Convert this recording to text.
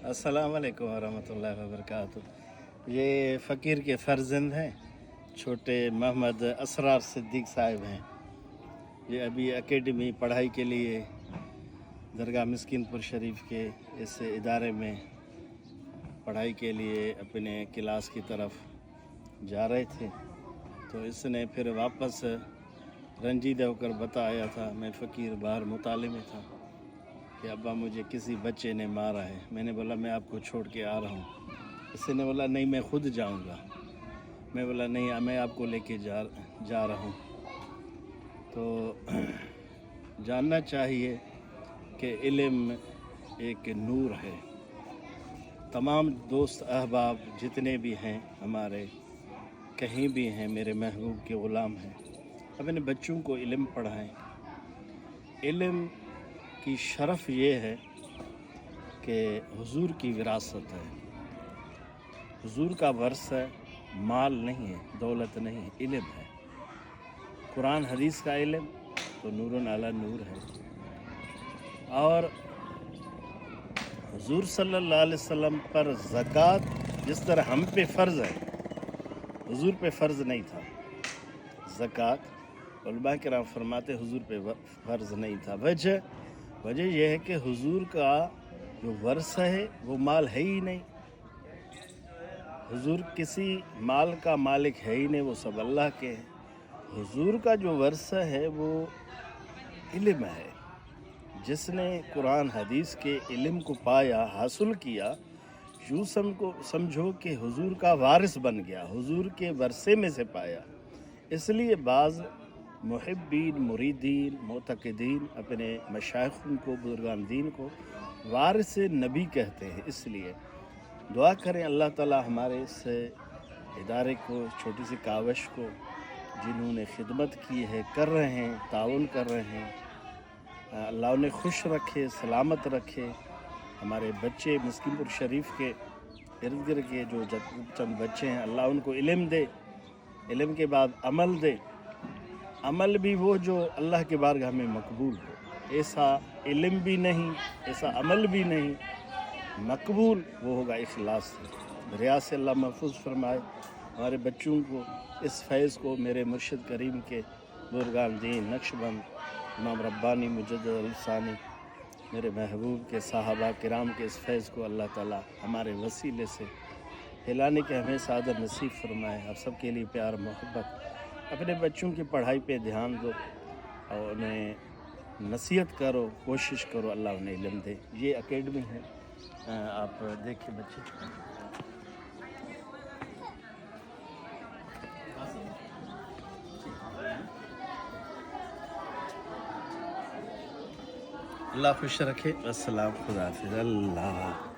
अस्सलाम वालेकुम वरहमतुल्लाहि वबरकातुह। ये फ़कीर के फ़र्जंद हैं, छोटे मोहम्मद असरार सिद्दीक़ साहिब हैं। ये अभी एकेडमी पढ़ाई के लिए दरगाह मिस्किनपुर शरीफ के इस इदारे में पढ़ाई के लिए अपने क्लास की तरफ जा रहे थे, तो इसने फिर वापस रंजीदा होकर बताया था, मैं फ़कीर बाहर मुताले में था कि अब्बा मुझे किसी बच्चे ने मारा है। मैंने बोला मैं आपको छोड़ के आ रहा हूँ। इसने बोला नहीं मैं खुद जाऊँगा। मैं बोला नहीं मैं आपको लेके जा रहा हूँ। तो जानना चाहिए कि इल्म एक नूर है। तमाम दोस्त अहबाब जितने भी हैं हमारे, कहीं भी हैं, मेरे महबूब के ग़ुलाम हैं, अपने बच्चों को इल्म पढ़ाएं। इल्म की शरफ़ ये है कि हुजूर की विरासत है, हुजूर का वर्स है, माल नहीं है, दौलत नहीं है, इल्म है। कुरान हदीस का इल्म तो नूरुन अला नूर है। और हुजूर सल्लल्लाहु अलैहि वसल्लम पर ज़कात जिस तरह हम पे फ़र्ज़ है, हुजूर पे फ़र्ज़ नहीं था ज़कात। उलमा किराम फरमाते हुजूर पे फ़र्ज़ नहीं था। वजह यह है कि हुजूर का जो वर्स है वो माल है ही नहीं। हुजूर किसी माल का मालिक है ही नहीं, वो सब अल्लाह के हैं। हुजूर का जो वर्स है वो इल्म है। जिसने कुरान हदीस के इल्म को पाया, हासिल किया, यूँ समझो कि हुजूर का वारिस बन गया, हुजूर के वर्से में से पाया। इसलिए बाज़ मुहिब्बीन, मुरीदीन, मुतक़िदीन अपने मशाइख़ को, बुज़ुर्गान दीन को वारिस नबी कहते हैं। इसलिए दुआ करें अल्लाह ताला हमारे इस इदारे को, छोटी सी कावश को, जिन्होंने खिदमत की है, कर रहे हैं, ताउन कर रहे हैं, अल्लाह उन्हें खुश रखे, सलामत रखे। हमारे बच्चे मिस्किनपुर शरीफ के इर्द गिर्द के जो चंद बच्चे हैं, अल्लाह उनको इल्म दे, इल्म के बाद अमल दे, अमल भी वो जो अल्लाह के बारगाह में मकबूल हो। ऐसा इल्म भी नहीं, ऐसा अमल भी नहीं, मकबूल वो होगा इखलास से। रिया से अल्लाह महफूज फरमाए हमारे बच्चों को, इस फैज़ को मेरे मुर्शिद करीम के बुज़ुर्गान दीन नक्शबंद इमाम रब्बानी मुजद्दिद अल-सानी, मेरे महबूब के साहबा किराम के इस फैज़ को अल्लाह ताला हमारे वसीले से हिलाने के हमें सादर नसीब फरमाए। आप सबके लिए प्यार मोहब्बत। अपने बच्चों की पढ़ाई पे ध्यान दो और उन्हें नसीहत करो, कोशिश करो अल्लाह उन्हें इल्म दे। ये एकेडमी है, आप देखिए बच्चे। अल्लाह खुश रखे। अस्सलाम, खुदा हाफिज़। अल्लाह।